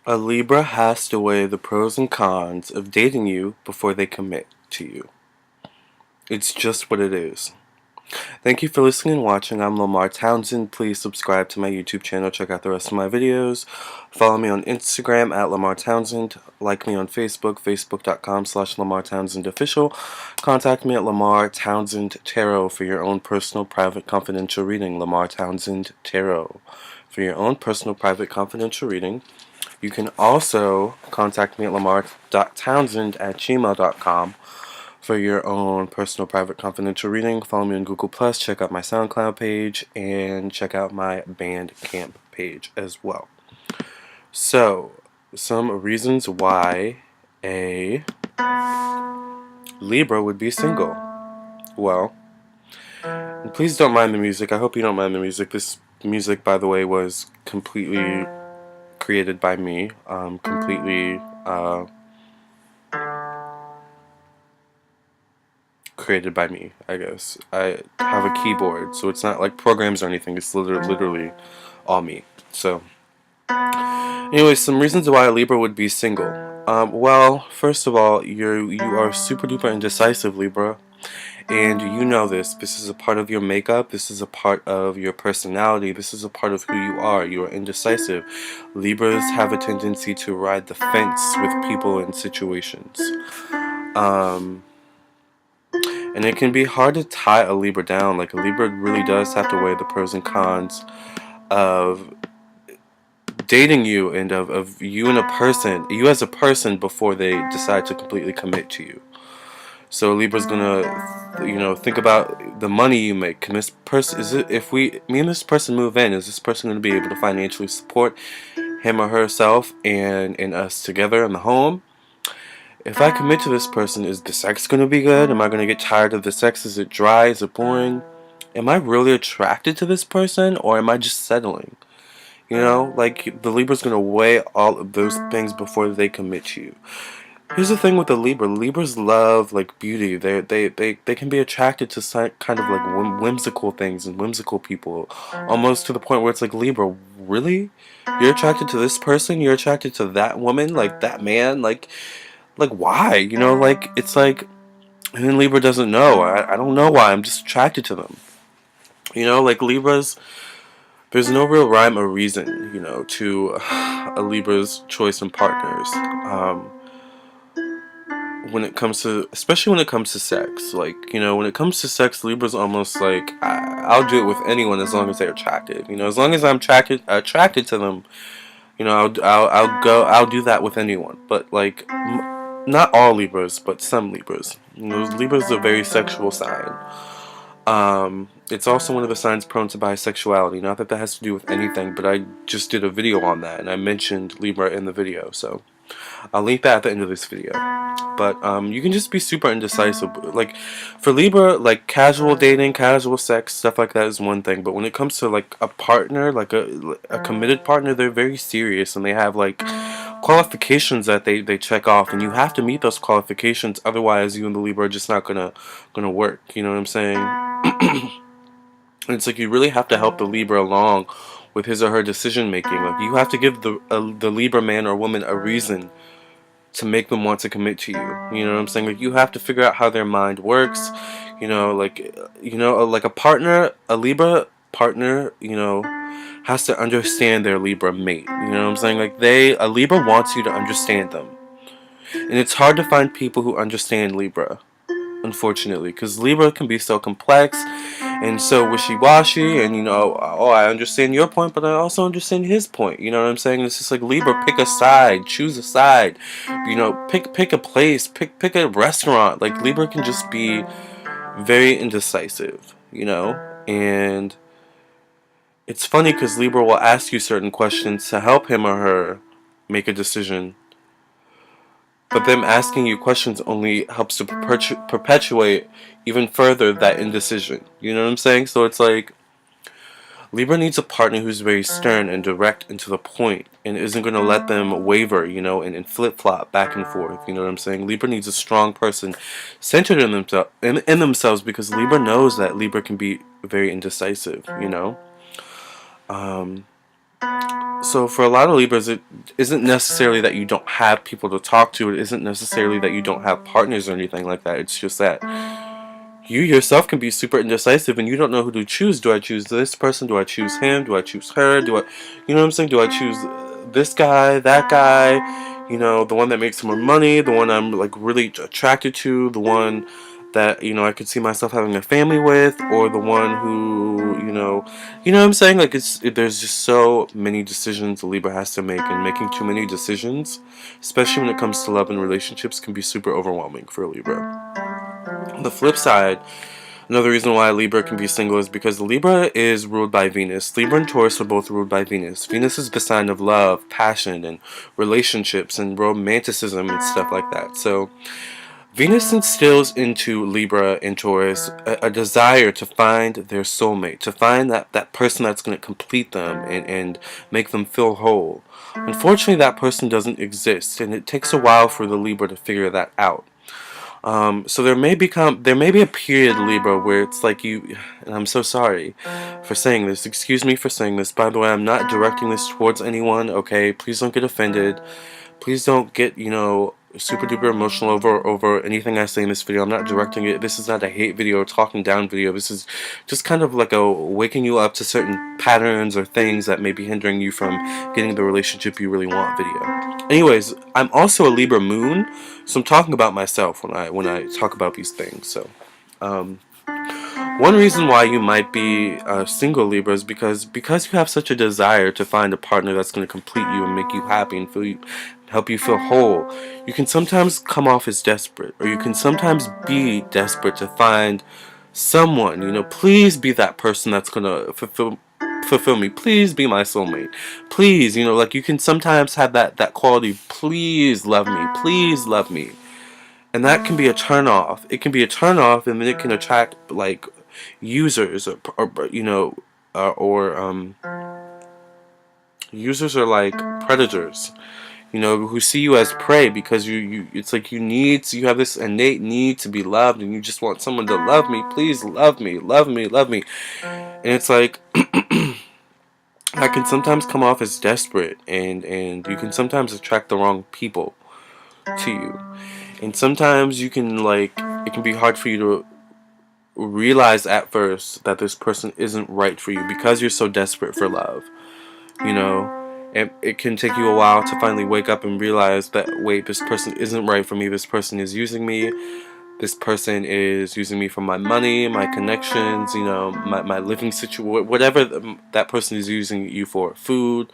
A Libra has to weigh the pros and cons of dating you before they commit to you. It's just what it is. Thank you for listening and watching. I'm Lamarr Townsend. Please subscribe to my YouTube channel. Check out the rest of my videos. Follow me on Instagram at Lamarr Townsend. Like me on Facebook, facebook.com/Lamarr Townsend Official. Contact me at Lamarr Townsend Tarot for your own personal, private, confidential reading. Lamarr Townsend Tarot for your own personal, private, confidential reading. You can also contact me at lamar.townsend@gmail.com for your own personal, private, confidential reading. Follow me on Google+, check out my SoundCloud page, and check out my Bandcamp page as well. So, some reasons why a Libra would be single. Well, and please don't mind the music. I hope you don't mind the music. This music, by the way, was completely created by me. Created by me, I guess. I have a keyboard, so it's not like programs or anything. It's literally all me. So, anyway, some reasons why a Libra would be single. Well, first of all, you are super duper indecisive, Libra. And you know this. This is a part of your makeup. This is a part of your personality. This is a part of who you are. You are indecisive. Libras have a tendency to ride the fence with people and situations. And it can be hard to tie a Libra down. Like, a Libra really does have to weigh the pros and cons of dating you and of you and you as a person, before they decide to completely commit to you. So Libra's gonna, think about the money you make. Can this person, if me and this person move in, is this person gonna be able to financially support him or herself and us together in the home? If I commit to this person, is the sex gonna be good? Am I gonna get tired of the sex? Is it dry? Is it boring? Am I really attracted to this person, or am I just settling? Like, the Libra's gonna weigh all of those things before they commit to you. Here's the thing with the Libra. Libras love, like, beauty. They can be attracted to kind of like whimsical things and whimsical people, almost to the point where it's like, Libra, really? You're attracted to this person? You're attracted to that woman? Like, that man? Like why? Like, it's like, and then Libra doesn't know. I don't know why. I'm just attracted to them. Like, Libras, there's no real rhyme or reason, to a Libra's choice in partners. Especially when it comes to sex. Like, when it comes to sex, Libra's almost like, I'll do it with anyone as long as they're attracted. As long as I'm attracted to them, I'll do that with anyone. But, like, not all Libras, but some Libras. Libra's a very sexual sign. It's also one of the signs prone to bisexuality. Not that that has to do with anything, but I just did a video on that, and I mentioned Libra in the video, so I'll link that at the end of this video. But you can just be super indecisive. Like, for Libra, like, casual dating, casual sex, stuff like that is one thing. But when it comes to, like, a partner, like a committed partner, they're very serious, and they have, like, qualifications that they check off, and you have to meet those qualifications. Otherwise, you and the Libra are just not gonna work. You know what I'm saying? And it's like, you really have to help the Libra along with his or her decision making. Like, you have to give the Libra man or woman a reason to make them want to commit to you. You know what I'm saying? Like, you have to figure out how their mind works. Like a Libra partner, has to understand their Libra mate. You know what I'm saying? Like, a Libra wants you to understand them. And it's hard to find people who understand Libra, unfortunately, because Libra can be so complex and so wishy-washy, and I understand your point, but I also understand his point. You know what I'm saying? It's just like, Libra, pick a side, choose a side. Pick a place, pick a restaurant. Like, Libra can just be very indecisive. And it's funny because Libra will ask you certain questions to help him or her make a decision. But them asking you questions only helps to perpetuate even further that indecision. You know what I'm saying? So it's like, Libra needs a partner who's very stern and direct and to the point, and isn't going to let them waver, and flip-flop back and forth. You know what I'm saying? Libra needs a strong person centered in themselves, because Libra knows that Libra can be very indecisive. So for a lot of Libras, it isn't necessarily that you don't have people to talk to. It isn't necessarily that you don't have partners or anything like that. It's just that you yourself can be super indecisive and you don't know who to choose. Do I choose this person? Do I choose him? Do I choose her? You know what I'm saying? Do I choose this guy, that guy? You know, the one that makes more money, the one I'm like really attracted to, the one that, you know, I could see myself having a family with, or the one who, you know what I'm saying? Like there's just so many decisions a Libra has to make, and making too many decisions, especially when it comes to love and relationships, can be super overwhelming for a Libra. On the flip side, another reason why Libra can be single is because Libra is ruled by Venus. Libra and Taurus are both ruled by Venus. Venus is the sign of love, passion, and relationships, and romanticism, and stuff like that. So Venus instills into Libra and Taurus a desire to find their soulmate, to find that person that's going to complete them and make them feel whole. Unfortunately, that person doesn't exist, and it takes a while for the Libra to figure that out. So there may be a period, Libra, where it's like you, and I'm so sorry for saying this. Excuse me for saying this. By the way, I'm not directing this towards anyone. Okay, please don't get offended. Please don't get, super duper emotional over anything I say in this video. I'm not directing it. This is not a hate video or talking down video. This is just kind of like a waking you up to certain patterns or things that may be hindering you from getting the relationship you really want video. Anyways, I'm also a Libra moon, so I'm talking about myself when I talk about these things. So one reason why you might be single, Libra, is because you have such a desire to find a partner that's going to complete you and make you happy and help you feel whole. You can sometimes come off as desperate, or you can sometimes be desperate to find someone. Please be that person that's going to fulfill me. Please be my soulmate. Please, like you can sometimes have that quality. Please love me. Please love me. And that can be a turn off. It can be a turn off, and then it can attract like users users are like predators, who see you as prey, because you it's like you have this innate need to be loved, and you just want someone to love me. Please love me, love me, love me. And it's like I can sometimes come off as desperate, and you can sometimes attract the wrong people to you. And sometimes it can be hard for you to realize at first that this person isn't right for you because you're so desperate for love. And it can take you a while to finally wake up and realize that, wait, this person isn't right for me. This person is using me. This person is using me for my money, my connections, my living situation, whatever that person is using you for. Food,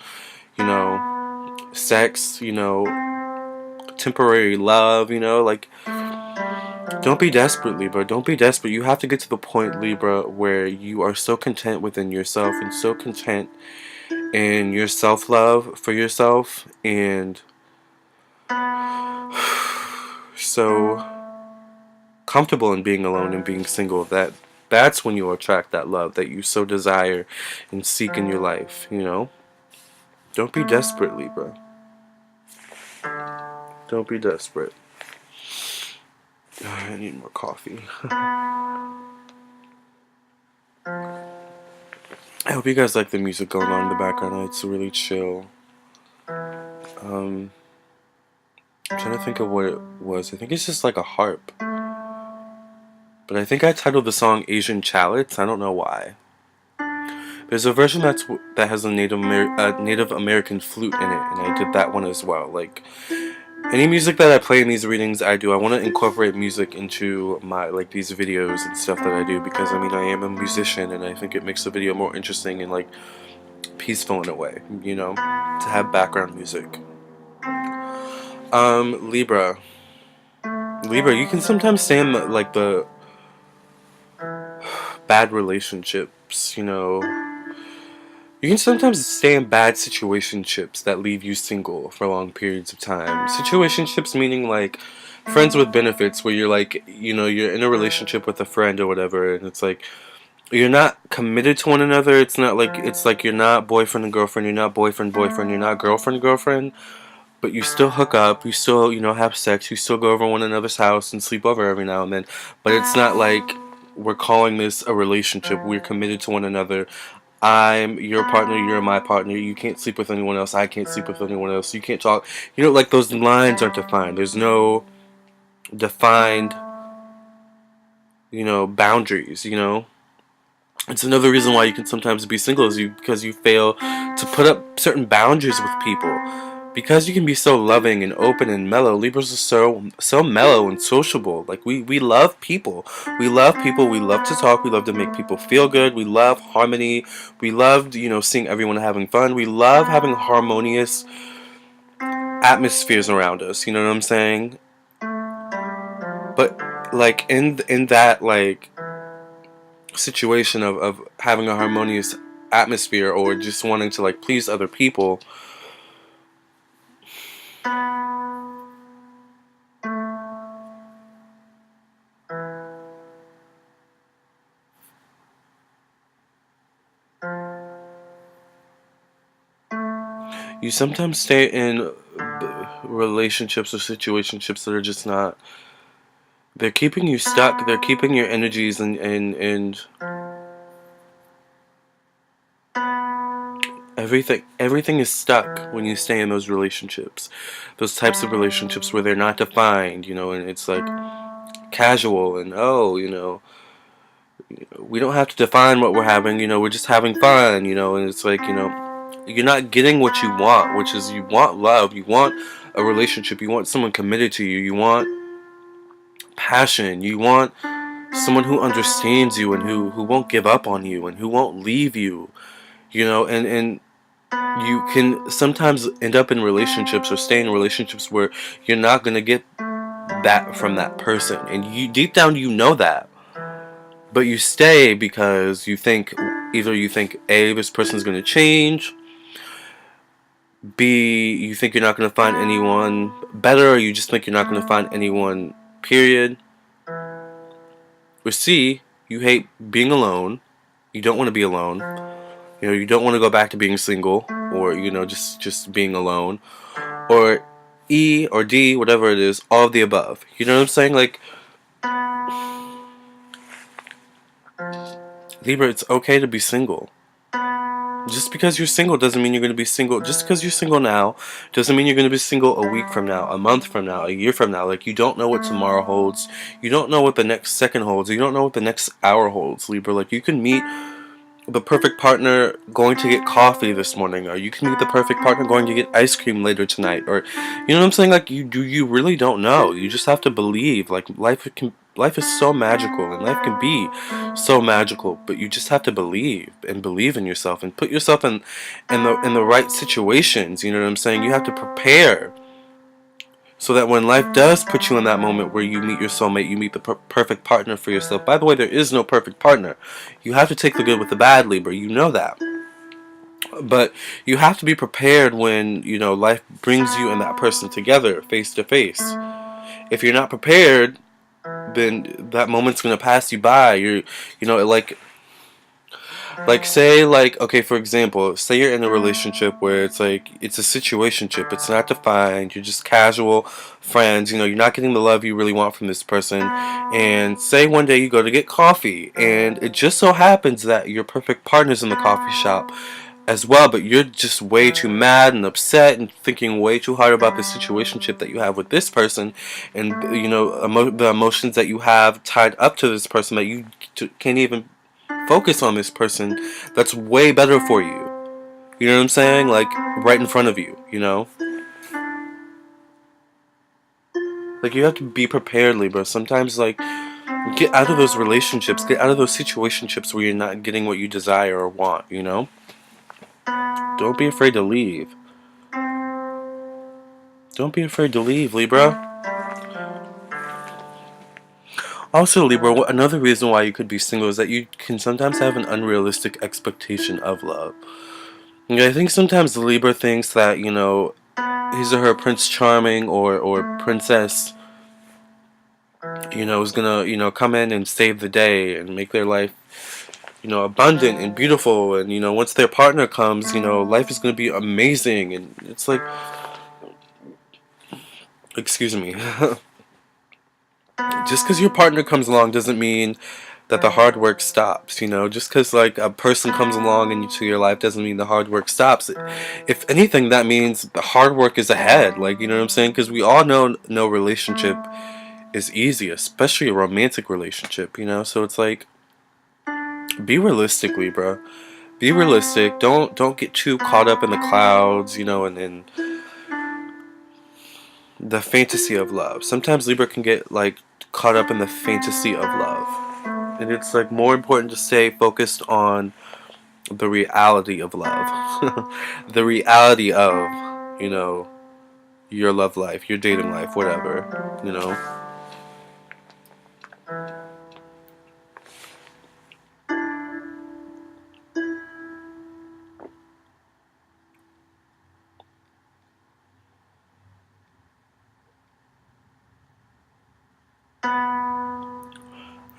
sex, temporary love, don't be desperate, Libra. Don't be desperate. You have to get to the point, Libra, where you are so content within yourself and so content in your self-love for yourself, and so comfortable in being alone and being single, that's when you'll attract that love that you so desire and seek in your life. Don't be desperate, Libra. Don't be desperate. I need more coffee. I hope you guys like the music going on in the background. It's really chill. I'm trying to think of what it was. I think it's just like a harp. But I think I titled the song Asian Chalice. I don't know why. There's a version that has a Native American flute in it, and I did that one as well. Like, any music that I play in these readings, I want to incorporate music into my, these videos and stuff that I do, because, I am a musician, and I think it makes the video more interesting and, peaceful in a way, to have background music. Libra. Libra, you can sometimes stay in, the bad relationships, You can sometimes stay in bad situationships that leave you single for long periods of time. Situationships meaning friends with benefits, where you're you're in a relationship with a friend or whatever, and it's you're not committed to one another. It's not you're not boyfriend and girlfriend, you're not boyfriend, you're not girlfriend, but you still hook up, you still, have sex, you still go over one another's house and sleep over every now and then, but it's not we're calling this a relationship. We're committed to one another. I'm your partner, you're my partner, you can't sleep with anyone else, I can't sleep with anyone else, you can't talk. You know, like those lines aren't defined. There's no defined, boundaries, It's another reason why you can sometimes be single is because you fail to put up certain boundaries with people. Because you can be so loving and open and mellow, Libras are so mellow and sociable. Like we love people. We love people. We love to talk. We love to make people feel good. We love harmony. We love, seeing everyone having fun. We love having harmonious atmospheres around us. You know what I'm saying? But like in that like situation of having a harmonious atmosphere or just wanting to like please other people, you sometimes stay in relationships or situationships that are just not, they're keeping you stuck, they're keeping your energies and everything is stuck when you stay in those relationships, those types of relationships where they're not defined, and it's like casual and we don't have to define what we're having, we're just having fun, and it's like, you're not getting what you want, which is you want love, you want a relationship, you want someone committed to you, you want passion, you want someone who understands you and who won't give up on you and who won't leave you, and you can sometimes end up in relationships or stay in relationships where you're not going to get that from that person, and you deep down you know that, but you stay because either you think A, this person's going to change, B, you think you're not going to find anyone better, or you just think you're not going to find anyone, period. Or C, you hate being alone, you don't want to be alone, you don't want to go back to being single, or just being alone, or E or D, whatever it is, all of the above. You know what I'm saying? Like, Libra, it's okay to be single. Just because you're single doesn't mean you're going to be single. Just because you're single now doesn't mean you're going to be single a week from now, a month from now, a year from now. Like, you don't know what tomorrow holds. You don't know what the next second holds. You don't know what the next hour holds, Libra. Like, you can meet the perfect partner going to get coffee this morning, or you can meet the perfect partner going to get ice cream later tonight, or you know what I'm saying? Like, you really don't know. You just have to believe. Like, life is so magical, and life can be so magical, but you just have to believe in yourself and put yourself in the right situations. You know what I'm saying? You have to prepare so that when life does put you in that moment where you meet your soulmate, you meet the perfect partner for yourself. By the way, there is no perfect partner. You have to take the good with the bad, Libra. You know that. But you have to be prepared when, life brings you and that person together, face to face. If you're not prepared, then that moment's going to pass you by. Like, say, like, okay, for example, say you're in a relationship where it's like, it's a situationship, it's not defined, you're just casual friends, you're not getting the love you really want from this person, and say one day you go to get coffee, and it just so happens that your perfect partner's in the coffee shop as well, but you're just way too mad and upset and thinking way too hard about the situationship that you have with this person, and, the emotions that you have tied up to this person that you can't even focus on this person that's way better for you. You know what I'm saying? Like, right in front of you, Like, you have to be prepared, Libra. Sometimes, like, get out of those relationships, get out of those situationships where you're not getting what you desire or want. Don't be afraid to leave. Don't be afraid to leave, Libra. Also, Libra, another reason why you could be single is that you can sometimes have an unrealistic expectation of love. I think sometimes the Libra thinks that, his or her Prince Charming or Princess, is gonna, come in and save the day and make their life, abundant and beautiful. And, once their partner comes, life is gonna be amazing. And it's like, excuse me, just because your partner comes along doesn't mean that the hard work stops, you know? Just because, like, a person comes along into your life doesn't mean the hard work stops. If anything, that means the hard work is ahead, like, you know what I'm saying? Because we all know no relationship is easy, especially a romantic relationship, you know? So it's like, be realistic, Libra. Be realistic. Don't get too caught up in the clouds, you know, and the fantasy of love. Sometimes Libra can get, like, caught up in the fantasy of love. And it's, like, more important to stay focused on the reality of love. The reality of, you know, your love life, your dating life, whatever, you know.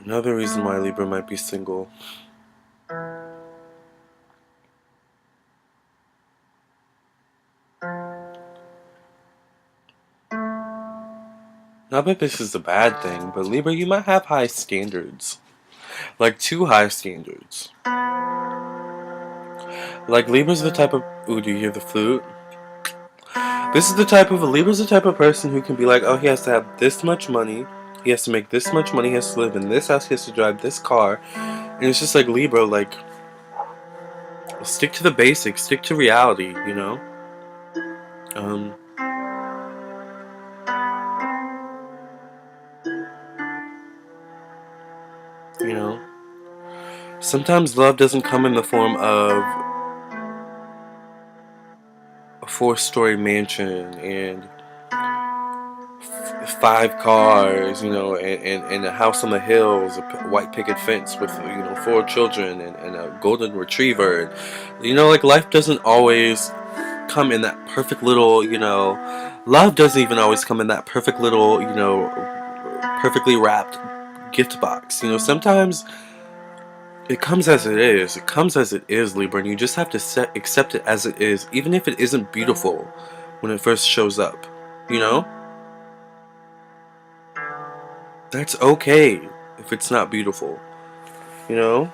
Another reason why Libra might be single. Not that this is a bad thing, but Libra, you might have high standards. Like, too high standards. Like, Libra's the type of... Ooh, do you hear the flute? This is the type of... Libra's the type of person who can be like, oh, he has to have this much money. He has to make this much money. He has to live in this house. He has to drive this car. And it's just like, Libra, like... Stick to the basics. Stick to reality, you know? Um... You know? Sometimes love doesn't come in the form of a 4-story mansion and 5 cars, you know, and a house on the hills, a white picket fence with, you know, 4 children and a golden retriever. And, you know, like, life doesn't always come in that perfect little, you know, love doesn't even always come in that perfect little, you know, perfectly wrapped gift box. You know, sometimes it comes as it is. It comes as it is, Libra, and you just have to accept it as it is, even if it isn't beautiful when it first shows up. You know? That's okay if it's not beautiful. You know?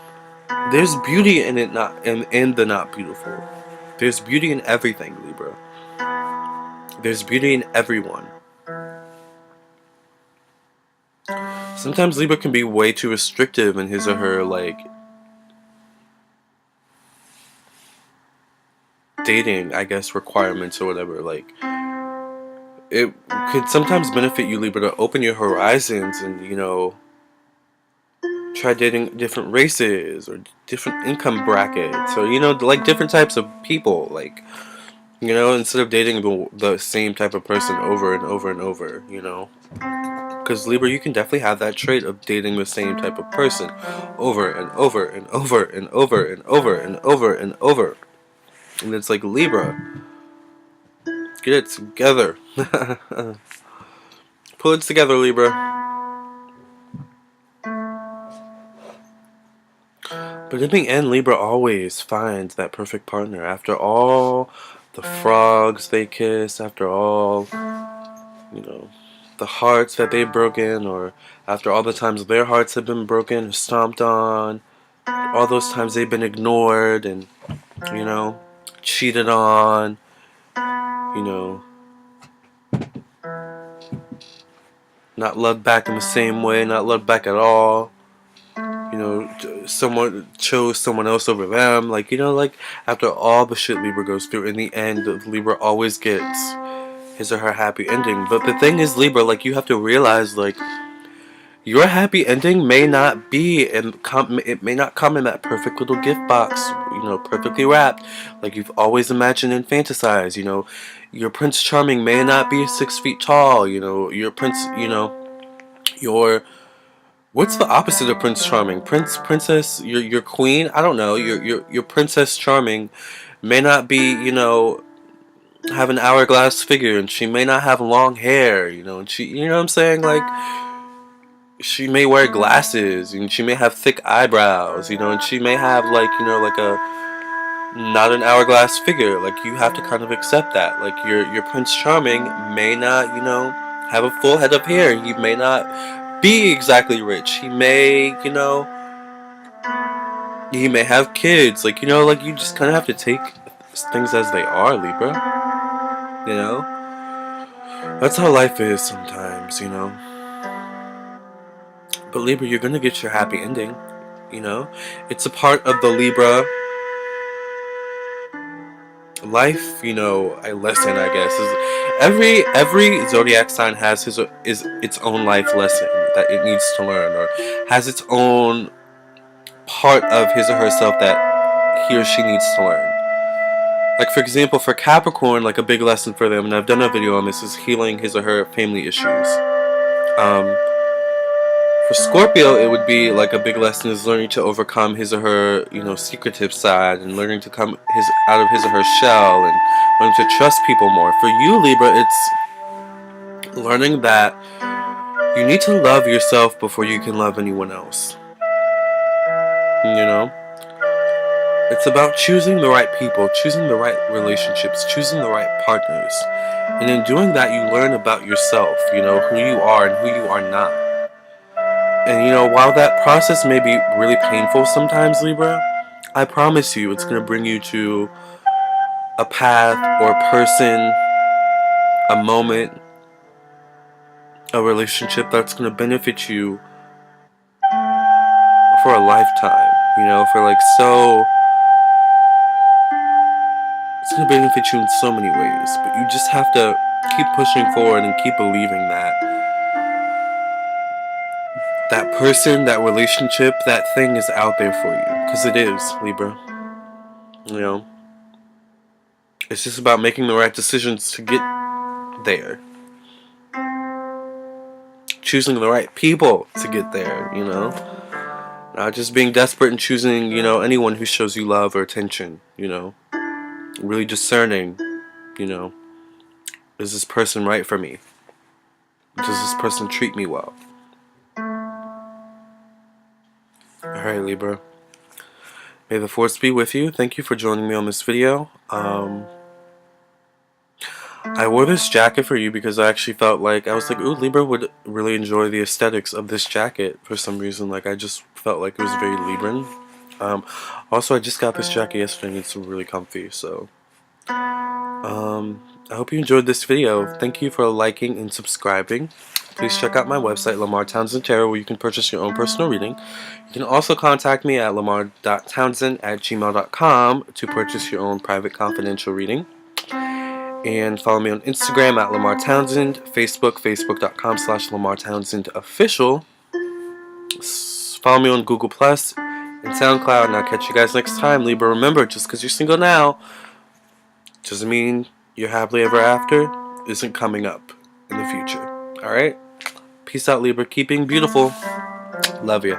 There's beauty in it, not in the not beautiful. There's beauty in everything, Libra. There's beauty in everyone. Sometimes Libra can be way too restrictive in his or her, like, dating, I guess, requirements or whatever. Like, it could sometimes benefit you, Libra, to open your horizons and, you know, try dating different races or different income brackets or, you know, like, different types of people. Like, you know, instead of dating the same type of person over and over and over, you know. Because, Libra, you can definitely have that trait of dating the same type of person over and over and over and over and over and over and over. And it's like, Libra, get it together. Pull it together, Libra. But in the end, Libra always finds that perfect partner. After all the frogs they kiss, after all, you know, the hearts that they've broken, or after all the times their hearts have been broken, stomped on, all those times they've been ignored and, you know, cheated on, you know, not loved back in the same way, not loved back at all. You know, someone chose someone else over them. Like, you know, like, after all the shit Libra goes through, in the end, Libra always gets his or her happy ending. But the thing is, Libra, like, you have to realize, like, your happy ending may not be, and it may not come in that perfect little gift box, you know, perfectly wrapped, like you've always imagined and fantasized. You know, your Prince Charming may not be 6 feet tall. You know, your prince, you know, your... What's the opposite of Prince Charming? Princess, your queen? I don't know. Your Princess Charming may not be, you know, have an hourglass figure, and she may not have long hair, you know, and she, you know what I'm saying? Like, she may wear glasses, and she may have thick eyebrows, you know, and she may have, like, you know, like a not an hourglass figure. Like, you have to kind of accept that. Like, your Prince Charming may not, you know, have a full head of hair. He may not be exactly rich. He may, you know, He may have kids. Like, you know, like, you just kind of have to take things as they are, Libra. You know? That's how life is sometimes, you know? But Libra, you're gonna get your happy ending, you know? It's a part of the Libra life, you know, a lesson, I guess. Is every zodiac sign has is its own life lesson that it needs to learn, or has its own part of his or herself that he or she needs to learn. Like, for example, for Capricorn, like, a big lesson for them, and I've done a video on this, is healing his or her family issues. For Scorpio, it would be like a big lesson is learning to overcome his or her, you know, secretive side, and learning to come out of his or her shell, and learning to trust people more. For you, Libra, it's learning that you need to love yourself before you can love anyone else. You know? It's about choosing the right people, choosing the right relationships, choosing the right partners. And in doing that, you learn about yourself, you know, who you are and who you are not. And, you know, while that process may be really painful sometimes, Libra, I promise you it's going to bring you to a path or a person, a moment, a relationship that's going to benefit you for a lifetime, you know, for like so... It's going to benefit you in so many ways, but you just have to keep pushing forward and keep believing that that person, that relationship, that thing is out there for you. Because it is, Libra. You know? It's just about making the right decisions to get there. Choosing the right people to get there, you know? Not just being desperate and choosing, you know, anyone who shows you love or attention, you know? Really discerning, you know? Is this person right for me? Does this person treat me well? Alright, Libra. May the force be with you. Thank you for joining me on this video. I wore this jacket for you because I actually felt like, I was like, ooh, Libra would really enjoy the aesthetics of this jacket for some reason. Like, I just felt like it was very Libran. Also, I just got this jacket yesterday and it's really comfy, so... I hope you enjoyed this video. Thank you for liking and subscribing. Please check out my website, Lamarr Townsend Tarot, where you can purchase your own personal reading. You can also contact me at lamarr.townsend@gmail.com to purchase your own private confidential reading. And follow me on Instagram at Lamarr Townsend, Facebook, facebook.com/Lamarr Townsend official. Follow me on Google Plus and SoundCloud, and I'll catch you guys next time. Libra, remember, just because you're single now doesn't mean your happily ever after isn't coming up in the future. Alright? Peace out, Libra. Keep being beautiful. Love you.